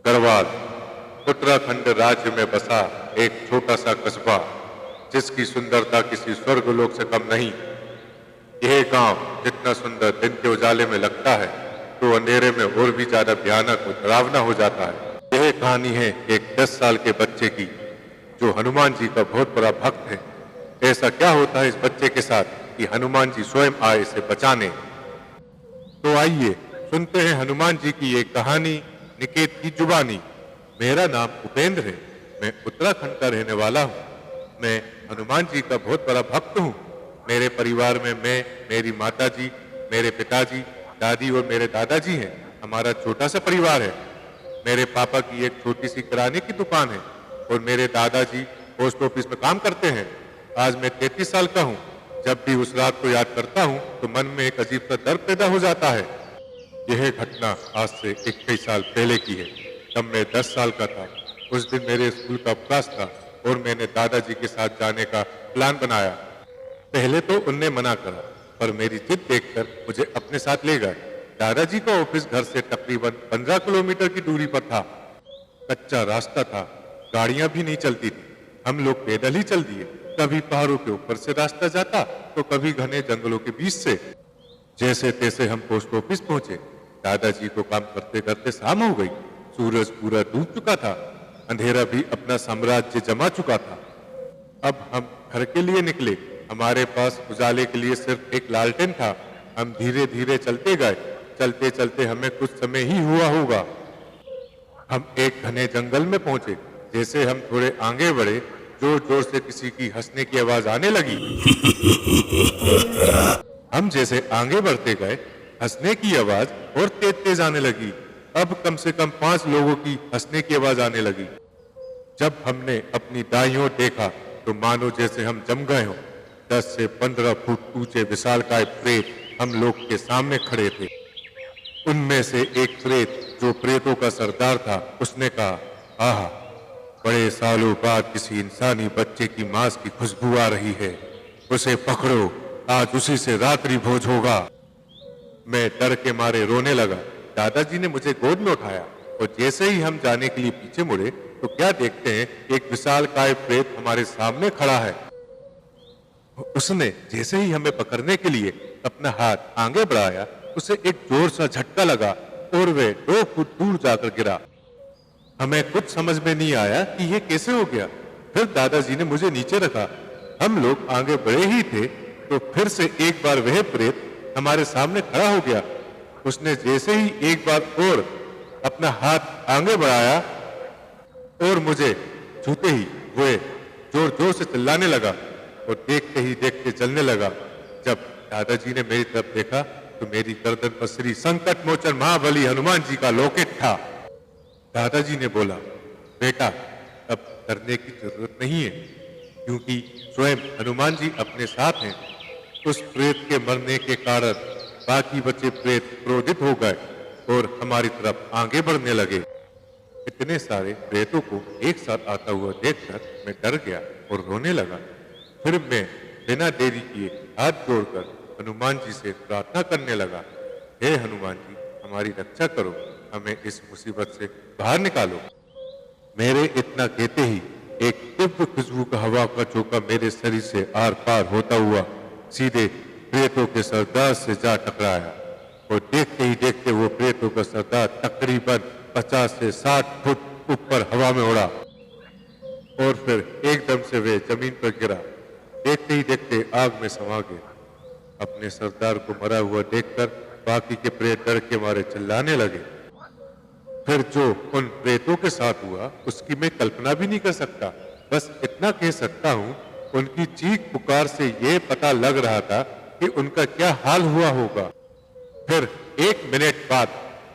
गढ़वाल उत्तराखंड राज्य में बसा एक छोटा सा कस्बा, जिसकी सुंदरता किसी स्वर्गलोक से कम नहीं। यह गांव जितना सुंदर दिन के उजाले में लगता है, तो अंधेरे में और भी ज्यादा भयानक और डरावना हो जाता है। यह कहानी है एक 10 साल के बच्चे की, जो हनुमान जी का बहुत बड़ा भक्त है। ऐसा क्या होता है इस बच्चे के साथ कि हनुमान जी स्वयं आए इसे बचाने। तो आइए सुनते हैं हनुमान जी की एक कहानी, निकेत की जुबानी। मेरा नाम उपेंद्र है, मैं उत्तराखंड का रहने वाला हूँ। मैं हनुमान जी का बहुत बड़ा भक्त हूँ। मेरे परिवार में मैं, मेरी माताजी, मेरे पिताजी, दादी और मेरे दादाजी हैं। हमारा छोटा सा परिवार है। मेरे पापा की एक छोटी सी किराने की दुकान है और मेरे दादाजी पोस्ट ऑफिस में काम करते हैं। आज मैं 33 साल का हूँ। जब भी उस रात को याद करता हूँ तो मन में एक अजीब सा दर्द पैदा हो जाता है। यह घटना आज से 21 साल पहले की है। तब मैं 10 साल का था। उस दिन मेरे स्कूल का अवकाश था और मैंने दादाजी के साथ जाने का प्लान बनाया। पहले तो उनने मना करा, पर मेरी जिद देखकर मुझे अपने साथ ले गए। दादाजी का ऑफिस घर से तकरीबन 15 किलोमीटर की दूरी पर था। कच्चा रास्ता था, गाड़ियां भी नहीं चलती थी। हम लोग पैदल ही चल दिए। कभी पहाड़ों के ऊपर से रास्ता जाता तो कभी घने जंगलों के बीच से। जैसे तैसे हम पोस्ट ऑफिस पहुंचे। दादाजी को काम करते करते शाम हो गई। सूरज पूरा डूब चुका था। अंधेरा भी अपना साम्राज्य जमा चुका था। अब हम घर के लिए निकले। हमारे पास उजाले के लिए सिर्फ एक लालटेन था। हम धीरे धीरे चलते गए। चलते चलते हमें कुछ समय ही हुआ होगा, हम एक घने जंगल में पहुंचे। जैसे हम थोड़े आगे बढ़े, जोर जोर से किसी की हंसने की आवाज आने लगी। हम जैसे आगे बढ़ते गए, हंसने की आवाज और तेज तेज आने लगी। अब कम से कम 5 लोगों की हंसने की आवाज आने लगी। जब हमने अपनी दाईं ओर देखा तो मानो जैसे हम जम गए हों। 10 से 15 फुट ऊंचे विशालकाय प्रेत हम लोग के सामने खड़े थे। उनमें से एक प्रेत, जो प्रेतों का सरदार था, उसने कहा, आहा, बड़े सालों बाद किसी इंसानी बच्चे की मांस की खुशबू आ रही है। उसे पकड़ो, आज उसी से रात्रि भोज होगा। मैं डर के मारे रोने लगा। दादाजी ने मुझे गोद में उठाया और जैसे ही हम जाने के लिए पीछे मुड़े तो क्या देखते हैं, एक विशालकाय प्रेत हमारे सामने खड़ा है। उसने जैसे ही हमें पकड़ने के लिए अपना हाथ आगे बढ़ाया, उसे एक जोर सा झटका लगा और वह 2 फुट दूर जाकर गिरा। हमें कुछ समझ में नहीं आया कि यह कैसे हो गया। फिर दादाजी ने मुझे नीचे रखा। हम लोग आगे बढ़े ही थे तो फिर से एक बार वह प्रेत हमारे सामने खड़ा हो गया। उसने जैसे ही एक बार और अपना हाथ आगे बढ़ाया और मुझे छूते ही वह जोर जोर से चिल्लाने लगा और देखते ही देखते चलने लगा। जब दादाजी ने मेरी तरफ देखा तो मेरी गर्दन पर श्री संकट मोचन महाबली हनुमान जी का लॉकेट था। दादाजी ने बोला, बेटा, अब डरने की जरूरत नहीं है, क्योंकि स्वयं हनुमान जी अपने साथ हैं। उस प्रेत के मरने के कारण बाकी बचे प्रेत क्रोधित हो गए और हमारी तरफ आगे बढ़ने लगे। इतने सारे प्रेतों को एक साथ आता हुआ देखकर मैं डर गया और रोने लगा। फिर मैं बिना देरी किए हाथ जोड़कर हनुमान जी से प्रार्थना करने लगा, हे हनुमान जी, हमारी रक्षा करो, हमें इस मुसीबत से बाहर निकालो। मेरे इतना कहते ही एक दिव्य खुशबू का हवा का झोंका मेरे शरीर से आर पार होता हुआ सीधे प्रेतों के सरदार से जा टकराया और देखते ही देखते वो प्रेतों का सरदार तकरीबन 50 से 60 फुट ऊपर हवा में उड़ा और फिर एकदम से वे जमीन पर गिरा। देखते ही देखते आग में समा गया। अपने सरदार को मरा हुआ देखकर बाकी के प्रेत डर के मारे चिल्लाने लगे। फिर जो उन प्रेतों के साथ हुआ उसकी मैं कल्पना भी नहीं कर सकता। बस इतना कह सकता हूँ, उनकी चीख पुकार से यह पता लग रहा था कि उनका क्या हाल हुआ होगा। फिर 1 मिनट बाद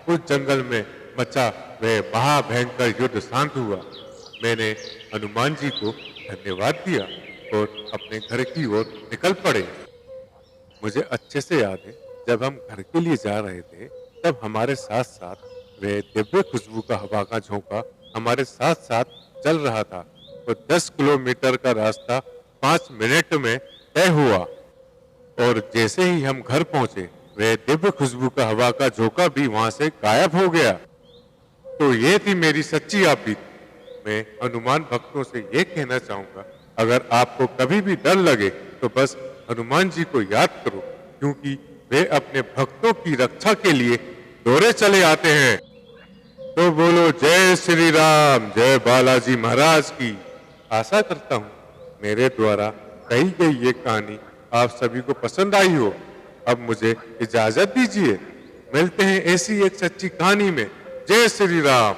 उस जंगल में मचा वह महाभयंकर युद्ध शांत हुआ। मैंने हनुमान जी को धन्यवाद दिया और अपने घर की ओर निकल पड़े। मुझे अच्छे से याद है, जब हम घर के लिए जा रहे थे तब हमारे साथ साथ वह दिव्य खुशबू का हवा का झोंका हमारे साथ साथ चल रहा था और 10 किलोमीटर का रास्ता 5 मिनट में तय हुआ। और जैसे ही हम घर पहुंचे, वह दिव्य खुशबू का हवा का झोंका भी वहां से गायब हो गया। तो ये थी मेरी सच्ची आप बीती। मैं हनुमान भक्तों से ये कहना चाहूंगा, अगर आपको कभी भी डर लगे तो बस हनुमान जी को याद करो, क्योंकि वे अपने भक्तों की रक्षा के लिए दौड़े चले आते हैं। तो बोलो जय श्री राम, जय बालाजी महाराज की। आशा करता हूँ मेरे द्वारा कही गई ये कहानी आप सभी को पसंद आई हो। अब मुझे इजाजत दीजिए, मिलते हैं ऐसी एक सच्ची कहानी में। जय श्री राम।